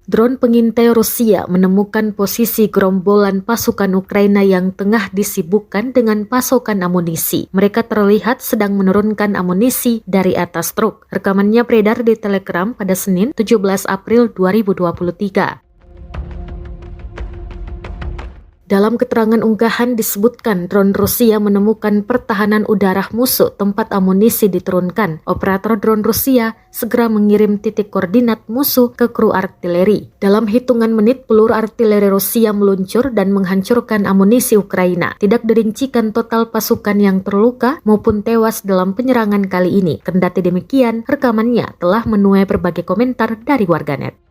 Drone pengintai Rusia menemukan posisi gerombolan pasukan Ukraina yang tengah disibukkan dengan pasokan amunisi. Mereka terlihat sedang menurunkan amunisi dari atas truk. Rekamannya beredar di Telegram pada Senin 17 April 2023. Dalam keterangan unggahan disebutkan drone Rusia menemukan pertahanan udara musuh tempat amunisi diturunkan. Operator drone Rusia segera mengirim titik koordinat musuh ke kru artileri. Dalam hitungan menit, peluru artileri Rusia meluncur dan menghancurkan amunisi Ukraina. Tidak dirincikan total pasukan yang terluka maupun tewas dalam penyerangan kali ini. Kendati demikian, rekamannya telah menuai berbagai komentar dari warganet.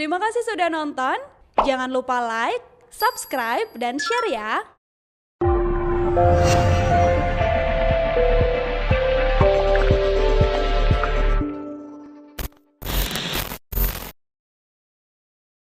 Terima kasih sudah nonton. Jangan lupa like, subscribe, dan share ya.